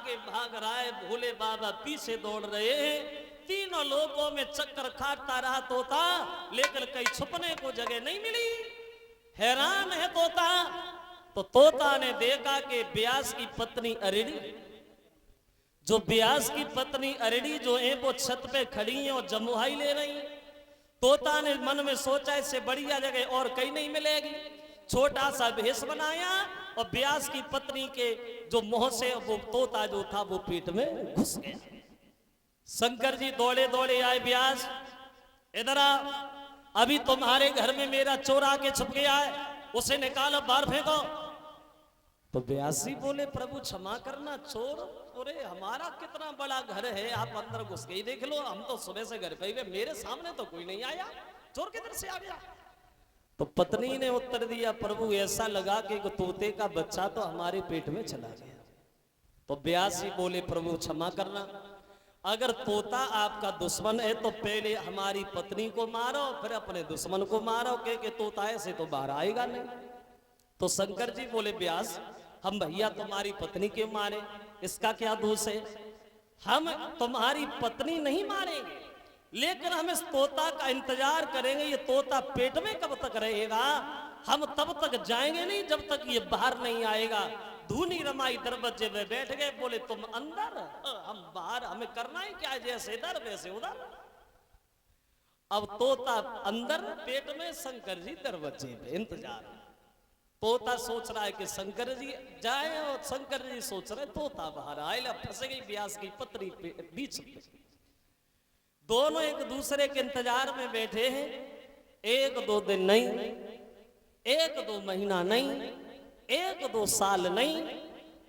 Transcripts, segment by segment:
आगे भाग रहा है, भोले बाबा पीछे दौड़ रहे हैं। तीनों लोगों में चक्कर काटता रहा तोता, लेकिन कहीं छुपने को जगह नहीं मिली। हैरान है तोता। तो तोता ने देखा कि ब्यास की पत्नी अरेड़ी, जो ब्यास की पत्नी अरेड़ी जो है वो छत पे खड़ी है और जमुहाई ले रही है। तोता ने मन में सोचा इससे बढ़िया जगह और कहीं नहीं मिलेगी। छोटा सा भेष बनाया और ब्यास की पत्नी के जो मुंह से वो तोता जो था वो पेट में घुस गया। शंकर जी दौड़े दौड़े आए, ब्यास इधर आ, अभी तुम्हारे घर में मेरा चोर आके छुप गया है, उसे निकालो बाहर फेंको। तो ब्यास जी बोले प्रभु क्षमा करना, चोर? अरे हमारा कितना बड़ा घर है, आप अंदर घुस गई देख लो, हम तो सुबह से घर पे ही, मेरे सामने तो कोई नहीं आया, चोर किधर से आ गया? तो पत्नी ने उत्तर दिया प्रभु ऐसा लगा कि तोते का बच्चा तो हमारे पेट में चला गया। तो ब्यास जी बोले प्रभु क्षमा करना, अगर तोता आपका दुश्मन है तो पहले हमारी पत्नी को मारो फिर अपने दुश्मन को मारो, के तोता ऐसे तो बाहर आएगा नहीं। तो शंकर जी बोले ब्यास हम भैया तुम्हारी पत्नी क्यों मारे, इसका क्या दोष है? हम तुम्हारी पत्नी नहीं मारेंगे, लेकिन हम इस तोता का इंतजार करेंगे। ये तोता पेट में कब तक रहेगा? हम तब तक जाएंगे नहीं जब तक ये बाहर नहीं आएगा। धूनी रमाई दरवाजे में बैठ गए, बोले तुम अंदर हम बाहर, हमें करना ही क्या है, जैसे इधर वैसे उधर। अब तोता अंदर पेट में, शंकर जी दरवाजे पे इंतजार। तोता सोच रहा है कि शंकर जी जाए और शंकर जी सोच रहे तोता बाहर आए। फंस गई ब्यास की पत्नी बीच में। दोनों एक दूसरे के इंतजार में बैठे हैं। एक दो दिन नहीं, एक दो महीना नहीं, एक दो साल नहीं,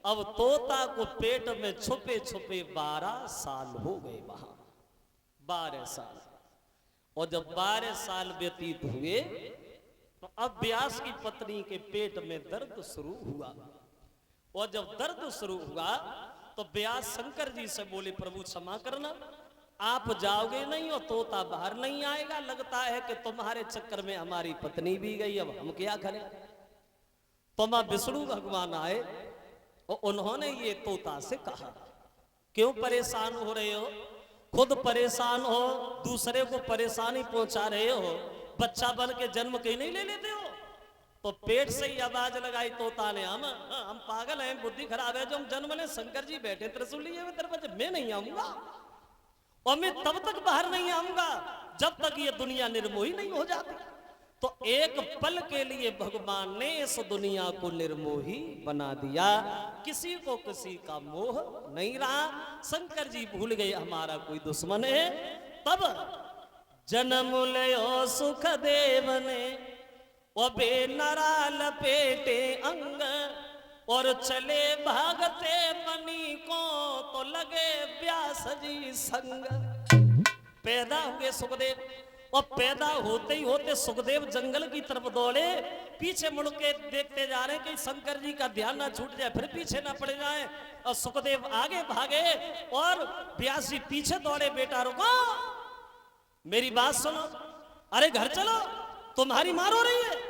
अब तोता को पेट में छुपे छुपे 12 साल हो गए। वहां 12 साल। और जब 12 साल व्यतीत हुए तो अब ब्यास की पत्नी के पेट में दर्द शुरू हुआ। और जब दर्द शुरू हुआ तो ब्यास शंकर जी से बोले प्रभु क्षमा करना, आप जाओगे नहीं और तोता बाहर नहीं आएगा, लगता है कि तुम्हारे चक्कर में हमारी पत्नी भी गई, अब हम क्या करें? तो मां विष्णु भगवान आए और उन्होंने ये तोता से कहा क्यों परेशान हो रहे हो? खुद परेशान हो, दूसरे को परेशानी पहुंचा रहे हो, बच्चा बन के जन्म कहीं नहीं ले लेते हो? तो पेट से ही आवाज लगाई तोता ने, हम पागल हैं, बुद्धि खराब है, जो हम जन्म ले, शंकर जी बैठे त्रिशूल लिए हुए दरवाजे, मैं नहीं आऊंगा और मैं तब तक बाहर नहीं आऊंगा जब तक ये दुनिया निर्मोही नहीं हो जाती। तो एक पल के लिए भगवान ने इस दुनिया को निर्मोही बना दिया, किसी को किसी का मोह नहीं रहा। शंकर जी भूल गए हमारा कोई दुश्मन है। तब जन्म लियो सुख देव ने वो बेनरा लपेटे अंग, और चले भागते मनी को तो लगे व्यास जी संग। पैदा हुए सुखदेव और पैदा होते ही होते सुखदेव जंगल की तरफ दौड़े, पीछे मुड़ के देखते जा रहे हैं कि शंकर जी का ध्यान ना छूट जाए, फिर पीछे ना पड़ जाए। और सुखदेव आगे भागे और व्यास जी पीछे दौड़े, बेटा रुको, मेरी बात सुनो, अरे घर चलो, तुम्हारी मार हो रही है।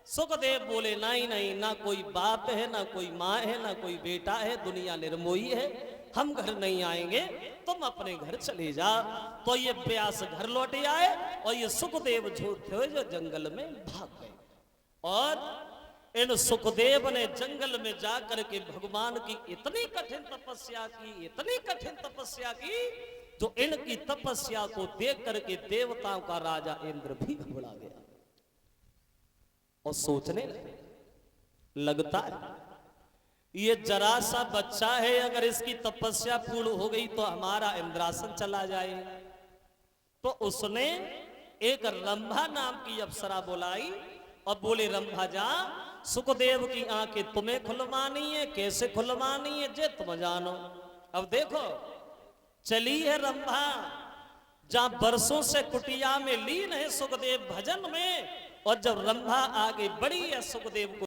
सुखदेव बोले नहीं नहीं, ना कोई बाप है, ना कोई माँ है, ना कोई बेटा है, दुनिया निर्मोही है, हम घर नहीं आएंगे, तुम अपने घर चले जा। तो ये व्यास घर लौटे आए और ये सुखदेव जो थे जो जंगल में भाग गए। और इन सुखदेव ने जंगल में जाकर के भगवान की इतनी कठिन तपस्या की, इतनी कठिन तपस्या की, जो इनकी तपस्या को देख करके देवताओं का राजा इंद्र भी घबरा गया और सोचने लगता है ये जरा सा बच्चा है, अगर इसकी तपस्या पूर्ण हो गई तो हमारा इंद्रासन चला जाए। तो उसने एक रंभा नाम की अप्सरा बुलाई और बोले रंभा जा, सुखदेव की आंखें तुम्हें खुलवानी है, कैसे खुलवानी है जे तुम जानो। अब देखो चली है रंभा, जहां बरसों से कुटिया में लीन है सुखदेव भजन में, और जब रंभा आगे बढ़ी है सुखदेव को